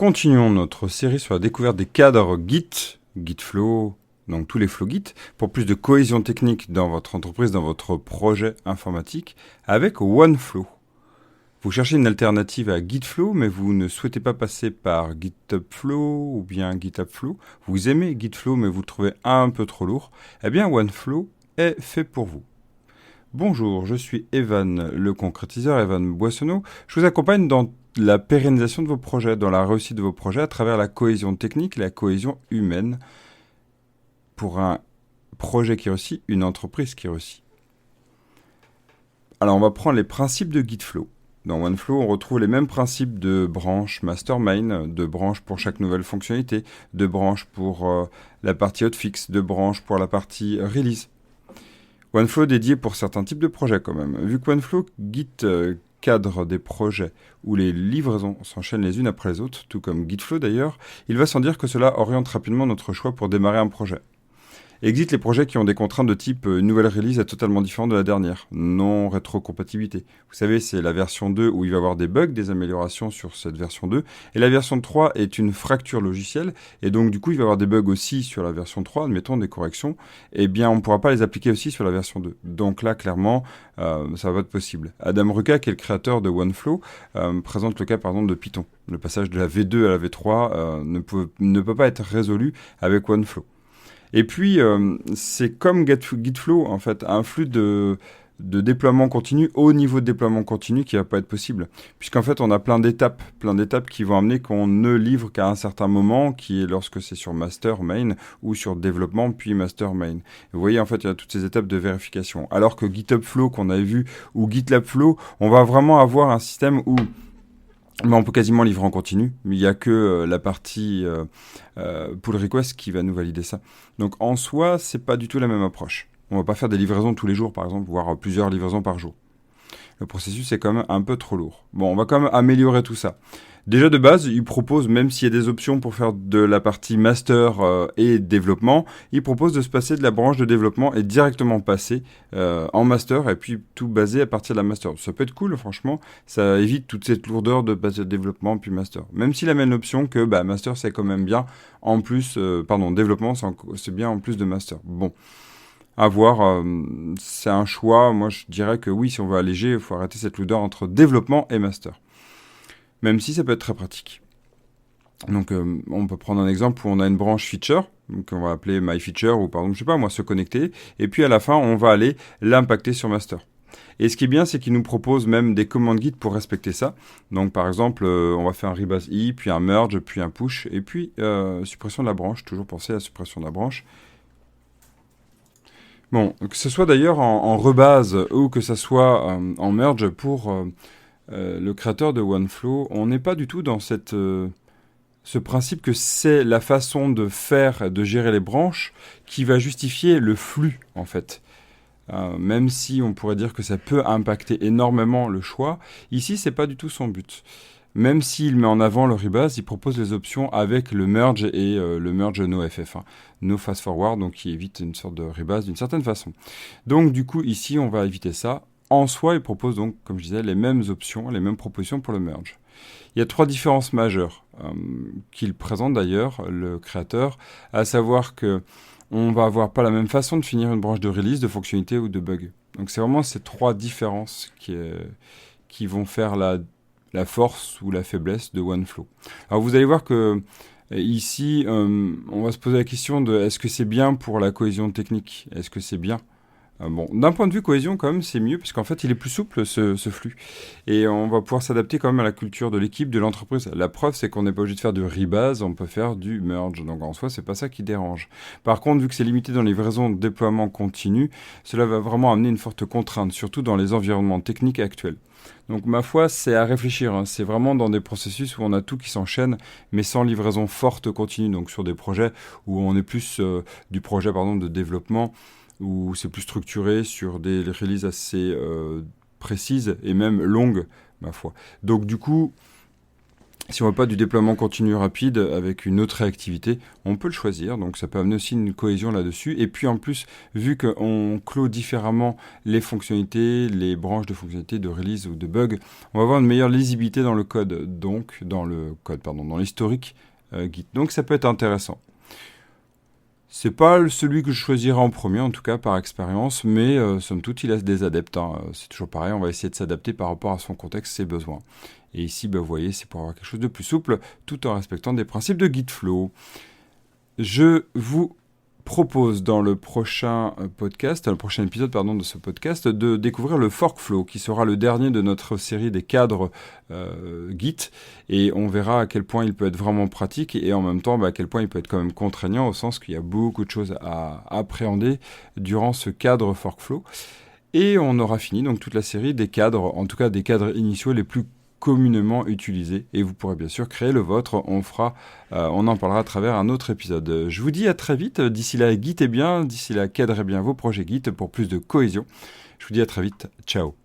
Continuons notre série sur la découverte des cadres Git, Gitflow, donc tous les flows Git, pour plus de cohésion technique dans votre entreprise, dans votre projet informatique, avec OneFlow. Vous cherchez une alternative à Gitflow, mais vous ne souhaitez pas passer par GitHubFlow ou bien GitHubFlow. Vous aimez Gitflow, mais vous le trouvez un peu trop lourd. Eh bien, OneFlow est fait pour vous. Bonjour, je suis Evan, le concrétiseur, Evan Boissonneau. Je vous accompagne dans la pérennisation de vos projets, dans la réussite de vos projets à travers la cohésion technique et la cohésion humaine pour un projet qui réussit, une entreprise qui réussit. Alors, on va prendre les principes de Gitflow. Dans OneFlow, on retrouve les mêmes principes de branches mastermind, de branches pour chaque nouvelle fonctionnalité, de branches pour la partie hotfix, de branches pour la partie release. OneFlow dédié pour certains types de projets quand même. Vu que OneFlow Git cadre des projets où les livraisons s'enchaînent les unes après les autres, tout comme Gitflow d'ailleurs, il va sans dire que cela oriente rapidement notre choix pour démarrer un projet. Exit les projets qui ont des contraintes de type nouvelle release est totalement différente de la dernière. Non rétrocompatibilité. Vous savez, c'est la version 2 où il va y avoir des bugs, des améliorations sur cette version 2. Et la version 3 est une fracture logicielle. Et donc, du coup, il va y avoir des bugs aussi sur la version 3, admettons des corrections. Eh bien, on ne pourra pas les appliquer aussi sur la version 2. Donc là, clairement, ça va être possible. Adam Ruka, qui est le créateur de OneFlow, présente le cas, par exemple, de Python. Le passage de la V2 à la V3 ne peut pas être résolu avec OneFlow. Et puis, c'est comme Gitflow, en fait, un flux de déploiement continu, haut niveau de déploiement continu qui va pas être possible. Puisqu'en fait, on a plein d'étapes qui vont amener qu'on ne livre qu'à un certain moment, qui est lorsque c'est sur master main ou sur développement puis master main. Vous voyez, en fait, il y a toutes ces étapes de vérification. Alors que GitHubFlow qu'on avait vu ou GitLabFlow, on va vraiment avoir un système où on peut quasiment livrer en continu, mais il n'y a que la partie pull request qui va nous valider ça. Donc en soi, c'est pas du tout la même approche. On va pas faire des livraisons tous les jours, par exemple, voire plusieurs livraisons par jour. Le processus est quand même un peu trop lourd. Bon, on va quand même améliorer tout ça. Déjà de base, il propose, même s'il y a des options pour faire de la partie master et développement, il propose de se passer de la branche de développement et directement passer en master et puis tout basé à partir de la master. Ça peut être cool, franchement, ça évite toute cette lourdeur de passer de développement puis master. Même s'il amène l'option que master c'est quand même bien, en plus, développement c'est bien en plus de master. Bon. À voir, c'est un choix. Moi, je dirais que oui, si on veut alléger, il faut arrêter cette lourdeur entre développement et master. Même si ça peut être très pratique. Donc, on peut prendre un exemple où on a une branche feature, qu'on va appeler my feature, ou par exemple, je sais pas, moi, se connecter, et puis à la fin, on va aller l'impacter sur master. Et ce qui est bien, c'est qu'il nous propose même des commandes Git pour respecter ça. Donc, par exemple, on va faire un rebase i, puis un merge, puis un push, et puis suppression de la branche. Toujours penser à la suppression de la branche. Bon, que ce soit d'ailleurs en rebase ou que ce soit en merge pour le créateur de OneFlow, on n'est pas du tout dans ce principe que c'est la façon de faire, de gérer les branches qui va justifier le flux, en fait. Même si on pourrait dire que ça peut impacter énormément le choix, ici, c'est pas du tout son but. Même s'il met en avant le rebase, il propose les options avec le merge et le merge NoFF, no fast forward, donc qui évite une sorte de rebase d'une certaine façon. Donc du coup, ici, on va éviter ça. En soi, il propose donc, comme je disais, les mêmes options, les mêmes propositions pour le merge. Il y a 3 différences majeures qu'il présente d'ailleurs, le créateur, à savoir que on va avoir pas la même façon de finir une branche de release, de fonctionnalité ou de bug. Donc c'est vraiment ces 3 différences qui vont faire la force ou la faiblesse de OneFlow. Alors vous allez voir que ici, on va se poser la question de est-ce que c'est bien pour la cohésion technique ? Est-ce que c'est bien ? Bon, d'un point de vue cohésion, quand même, c'est mieux, parce qu'en fait, il est plus souple, ce flux. Et on va pouvoir s'adapter quand même à la culture de l'équipe, de l'entreprise. La preuve, c'est qu'on n'est pas obligé de faire du rebase, on peut faire du merge. Donc, en soi, c'est pas ça qui dérange. Par contre, vu que c'est limité dans les livraisons de déploiement continu, cela va vraiment amener une forte contrainte, surtout dans les environnements techniques actuels. Donc, ma foi, c'est à réfléchir. C'est vraiment dans des processus où on a tout qui s'enchaîne, mais sans livraison forte continue. Donc, sur des projets où on est plus du projet, de développement, où c'est plus structuré sur des releases assez précises et même longues, ma foi. Donc du coup, Si on veut pas du déploiement continu rapide avec une autre réactivité, on peut le choisir. Donc ça peut amener aussi une cohésion là-dessus. Et puis en plus, vu qu'on clôt différemment les fonctionnalités, les branches de fonctionnalités, de release ou de bug, on va avoir une meilleure lisibilité dans le code, donc dans l'historique Git. Donc ça peut être intéressant. C'est pas celui que je choisirais en premier, en tout cas par expérience, mais somme toute, il a des adeptes. C'est toujours pareil, on va essayer de s'adapter par rapport à son contexte, ses besoins. Et ici, vous voyez, c'est pour avoir quelque chose de plus souple, tout en respectant des principes de Gitflow. Je vous propose dans le prochain épisode de ce podcast, de découvrir le Forkflow, qui sera le dernier de notre série des cadres Git, et on verra à quel point il peut être vraiment pratique, et en même temps à quel point il peut être quand même contraignant, au sens qu'il y a beaucoup de choses à appréhender durant ce cadre Forkflow. Et on aura fini donc toute la série des cadres, en tout cas des cadres initiaux les plus communément utilisés, et vous pourrez bien sûr créer le vôtre. On en parlera à travers un autre épisode. Je vous dis à très vite. D'ici là, Git est bien. D'ici là, cadrez bien vos projets Git pour plus de cohésion. Je vous dis à très vite. Ciao.